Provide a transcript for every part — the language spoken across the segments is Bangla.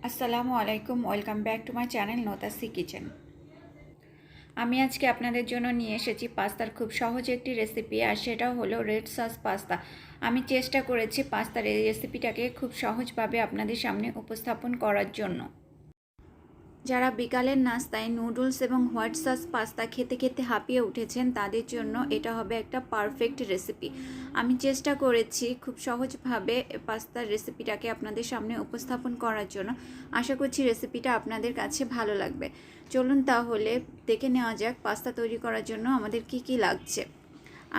আসসালামু আলাইকুম, welcome back to my channel নোতাসি কিচেন। আমি আজকে আপনাদের জন্য নিয়ে এসেছি পাস্তার খুব সহজ একটি রেসিপি, আর সেটা হলো রেড সস পাস্তা। আমি চেষ্টা করেছি পাস্তার এই রেসিপিটাকে খুব সহজভাবে আপনাদের সামনে উপস্থাপন করার জন্য। যারা বিকালের নাস্তায় নুডলস এবং হোয়াইট সস পাস্তা খেতে খেতে হাঁপিয়ে উঠেছেন, তাদের জন্য এটা হবে একটা পারফেক্ট রেসিপি। আমি চেষ্টা করেছি খুব সহজভাবে পাস্তার রেসিপিটাকে আপনাদের সামনে উপস্থাপন করার জন্য। আশা করছি রেসিপিটা আপনাদের কাছে ভালো লাগবে। চলুন তাহলে দেখে নেওয়া যাক পাস্তা তৈরি করার জন্য আমাদের কি কি লাগছে।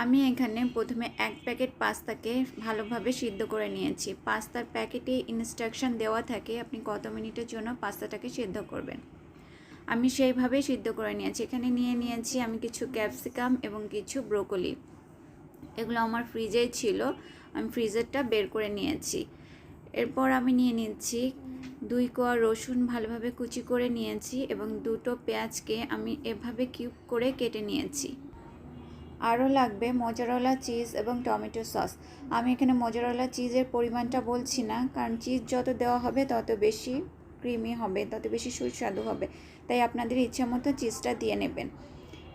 আমি এখানে প্রথমে এক প্যাকেট পাস্তাকে ভালোভাবে সিদ্ধ করে নিয়েছি। পাস্তার প্যাকেটে ইনস্ট্রাকশন দেওয়া থাকে আপনি কত মিনিটের জন্য পাস্তাটাকে সিদ্ধ করবেন। আমি সেইভাবেই সিদ্ধ করে নিয়েছি। এখানে নিয়েছি আমি কিছু ক্যাপসিকাম এবং কিছু ব্রোকলি। এগুলো আমার ফ্রিজেই ছিল, আমি ফ্রিজেরটা বের করে নিয়েছি। এরপর আমি নিয়ে নিচ্ছি 2 কোয়া রসুন ভালোভাবে কুচি করে নিয়েছি, এবং 2টো পেঁয়াজকে আমি এভাবে কিউব করে কেটে নিয়েছি। আরও লাগবে মোজারেলা চিজ এবং টমেটো সস। আমি এখানে মোজারেলা চিজের পরিমাণটা বলছি না, কারণ চিজ যত দেওয়া হবে তত বেশি ক্রিমি হবে, তত বেশি সুস্বাদু হবে, তাই আপনাদের ইচ্ছা মতো চিজটা দিয়ে নেবেন।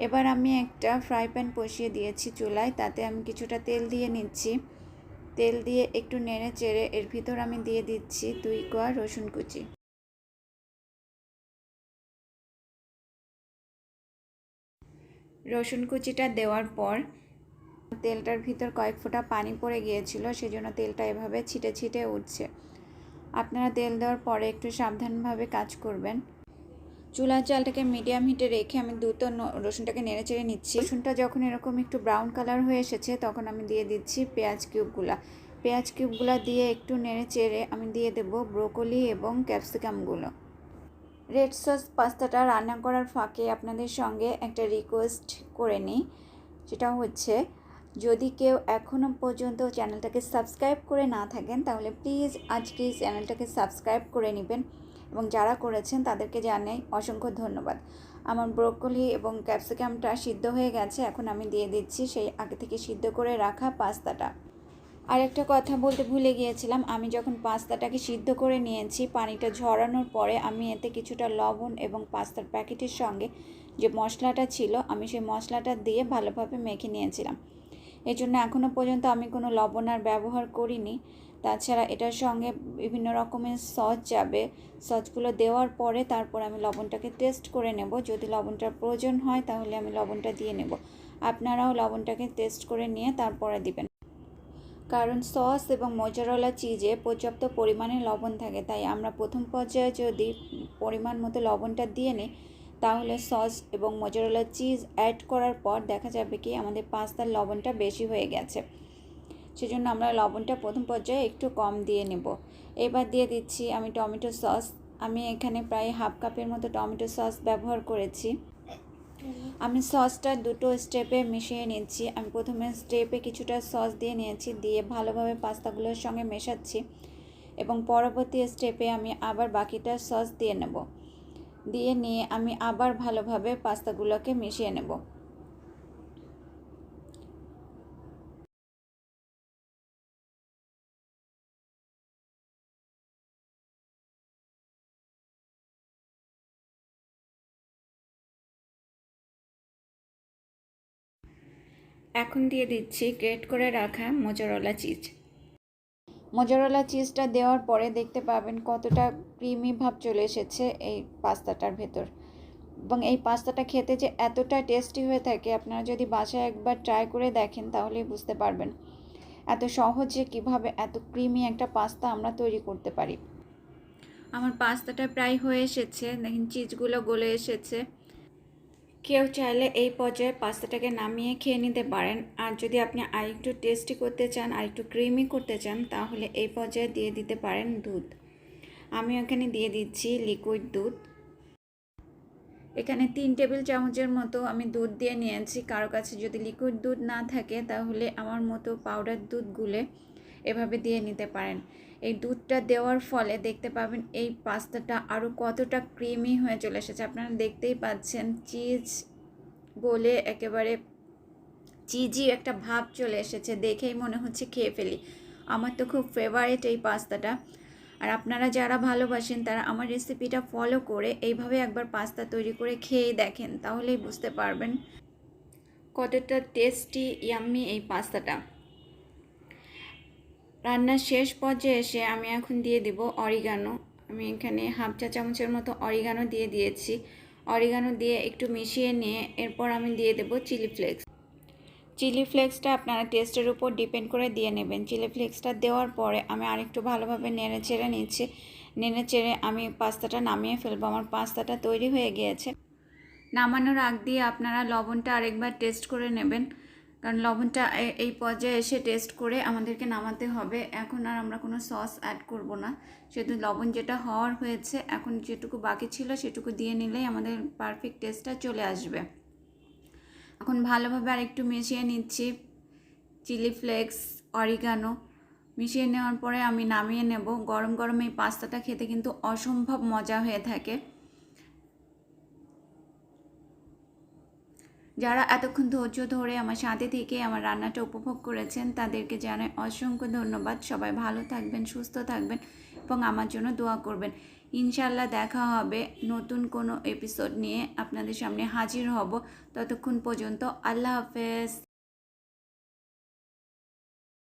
এবার আমি একটা ফ্রাই প্যান বসিয়ে দিয়েছি চুলায়, তাতে আমি কিছুটা তেল দিয়ে নিচ্ছি। তেল দিয়ে একটু নেড়ে চেড়ে এর ভিতর আমি দিয়ে দিচ্ছি 2 কোয়া রসুন কুচি। রসুন কুচিটা দেওয়ার পর তেলটার ভিতর কয়েক ফোঁটা পানি পড়ে গিয়েছিল, সেজন্য তেলটা এভাবে ছিটে ছিটে উঠছে। আপনারা তেল দেওয়ার পরে একটু সাবধানভাবে কাজ করবেন। চুলার জালটাকে মিডিয়াম হিটে রেখে আমি দ্রুত রসুনটাকে নেড়ে চেড়ে নিচ্ছি। রসুনটা যখন এরকম একটু ব্রাউন কালার হয়ে এসেছে, তখন আমি দিয়ে দিচ্ছি পেঁয়াজ কিউবগুলো দিয়ে একটু নেড়ে চেড়ে আমি দিয়ে দেব ব্রোকলি এবং ক্যাপসিকামগুলো। রেড সস পাস্তাটা রান্না করার ফাঁকে আপনাদের সঙ্গে একটা রিকোয়েস্ট করে নিই, যেটা হচ্ছে, যদি কেউ এখনও পর্যন্ত চ্যানেলটাকে সাবস্ক্রাইব করে না থাকেন, তাহলে প্লিজ আজকে চ্যানেলটাকে সাবস্ক্রাইব করে নেবেন, এবং যারা করেছেন তাদেরকে জানাই অসংখ্য ধন্যবাদ। আমার ব্রোকলি এবং ক্যাপসিকামটা সিদ্ধ হয়ে গেছে, এখন আমি দিয়ে দিচ্ছি সেই আগে থেকে সিদ্ধ করে রাখা পাস্তাটা। আর একটা কথা বলতে ভুলে গিয়েছিলাম, আমি যখন পাস্তাটাকে সিদ্ধ করে নিয়েছি, পানিটা ঝরানোর পরে আমি এতে কিছুটা লবণ এবং পাস্তার প্যাকেটের সঙ্গে যে মশলাটা ছিল, আমি সেই মশলাটা দিয়ে ভালোভাবে মেখে নিয়েছিলাম। এই জন্য এখনও পর্যন্ত আমি কোনো লবণ আর ব্যবহার করিনি। তাছাড়া এটার সঙ্গে বিভিন্ন রকমের সস যাবে, সসগুলো দেওয়ার পরে তারপর আমি লবণটাকে টেস্ট করে নেব। যদি লবণটার প্রয়োজন হয় তাহলে আমি লবণটা দিয়ে নেব। আপনারাও লবণটাকে টেস্ট করে নিয়ে তারপরে দিবেন, কারণ সস এবং মোজারেলা চিজে পর্যাপ্ত পরিমাণে লবণ থাকে, তাই আমরা প্রথম পর্যায়ে যদি পরিমাণ মতো লবণটা দিয়ে নিই, তাহলে সস এবং মোজারেলা চিজ অ্যাড করার পর দেখা যাবে কি আমাদের পাস্তার লবণটা বেশি হয়ে গেছে। সেজন্য আমরা লবণটা প্রথম পর্যায়ে একটু কম দিয়ে নেব। এবার দিয়ে দিচ্ছি আমি টমেটো সস। আমি এখানে প্রায় হাফ কাপের মতো টমেটো সস ব্যবহার করেছি। আমি সসটা দুটো স্টেপে মিশিয়ে নিচ্ছি। আমি প্রথমে স্টেপে কিছুটা সস দিয়ে নিয়েছি, দিয়ে ভালোভাবে পাস্তাগুলোর সঙ্গে মেশাচ্ছি, এবং পরবর্তী স্টেপে আমি আবার বাকিটা সস দিয়ে নেব। দিয়ে নিয়ে আমি আবার ভালোভাবে পাস্তাগুলোকে মিশিয়ে নেব। এখন দিয়ে দিচ্ছি গ্রেট করে রাখা মোজারেলা চিজ। মোজারেলা চিজটা দেওয়ার পরে দেখতে পাবেন কতটা ক্রিমি ভাব চলে এসেছে এই পাস্তাটার ভেতর, এবং এই পাস্তাটা খেতে যে এতটা টেস্টি হয়ে থাকে, আপনারা যদি বাসায় একবার ট্রাই করে দেখেন তাহলেই বুঝতে পারবেন এত সহজে কিভাবে এত ক্রিমি একটা পাস্তা আমরা তৈরি করতে পারি। আমার পাস্তাটা প্রায় হয়ে এসেছে, দেখেন চিজগুলো গলে এসেছে। কেউ চাইলে এই পর্যায়ে পাস্তাটাকে নামিয়ে খেয়ে নিতে পারেন, আর যদি আপনি আরেকটু টেস্টি করতে চান, আরেকটু ক্রিমি করতে চান, তাহলে এই পর্যায়ে দিয়ে দিতে পারেন দুধ। আমি এখানে দিয়ে দিচ্ছি লিকুইড দুধ। এখানে 3 টেবিল চামচের মতো আমি দুধ দিয়ে নিয়েছি। কারো কাছে যদি লিকুইড দুধ না থাকে, তাহলে আমার মতো পাউডার দুধ গুলে এভাবে দিয়ে নিতে পারেন। এই দুধটা দেওয়ার ফলে দেখতে পাবেন এই পাস্তাটা আরও কতটা ক্রিমি হয়ে চলে এসেছে। আপনারা দেখতেই পাচ্ছেন চিজ গলে একেবারে চিজি একটা ভাব চলে এসেছে, দেখেই মনে হচ্ছে খেয়ে ফেলি। আমার তো খুব ফেভারিট এই পাস্তাটা। আর আপনারা যারা ভালোবাসেন তারা আমার রেসিপিটা ফলো করে এইভাবে একবার পাস্তা তৈরি করে খেয়ে দেখেন, তাহলেই বুঝতে পারবেন কতটা টেস্টি ইয়াম্মি এই পাস্তাটা। রান্নার শেষ পর্যায়ে এসে আমি এখন দিয়ে দিব অরিগানো। আমি এখানে হাফ চা চামচের মতো অরিগানো দিয়ে দিয়েছি। অরিগানো দিয়ে একটু মিশিয়ে নিয়ে এরপর আমি দিয়ে দেব চিলি ফ্লেক্স। চিলি ফ্লেক্সটা আপনারা টেস্টের উপর ডিপেন্ড করে দিয়ে নেবেন। চিলি ফ্লেক্সটা দেওয়ার পরে আমি আরেকটু ভালোভাবে নেড়ে চেড়ে নিচ্ছি। নেড়ে চেড়ে আমি পাস্তাটা নামিয়ে ফেলবো। আমার পাস্তাটা তৈরি হয়ে গিয়েছে। নামানোর আগ দিয়ে আপনারা লবণটা আরেকবার টেস্ট করে নেবেন, কারণ লবণটা এই পর্যায়ে এসে টেস্ট করে আমাদেরকে নামাতে হবে। এখন আর আমরা কোনো সস অ্যাড করব না, সেহেতু লবণ যেটা হওয়ার হয়েছে, এখন যেটুকু বাকি ছিল সেটুকু দিয়ে নিলেই আমাদের পারফেক্ট টেস্টটা চলে আসবে। এখন ভালোভাবে আরেকটু মিশিয়ে নিচ্ছি চিলি ফ্লেক্স, অরিগানো মিশিয়ে নেওয়ার পরে আমি নামিয়ে নেব। গরম গরম এই পাস্তাটা খেতে কিন্তু অসম্ভব মজা হয়ে থাকে। যারা এতক্ষণ ধৈর্য ধরে আমার সাথে থেকে আমার রান্নাটা উপভোগ করেছেন তাদেরকে জানাই অসংখ্য ধন্যবাদ। সবাই ভালো থাকবেন, সুস্থ থাকবেন এবং আমার জন্য দোয়া করবেন। ইনশাল্লাহ দেখা হবে নতুন কোনো এপিসোড নিয়ে, আপনাদের সামনে হাজির হব। ততক্ষণ পর্যন্ত আল্লাহ হাফেজ।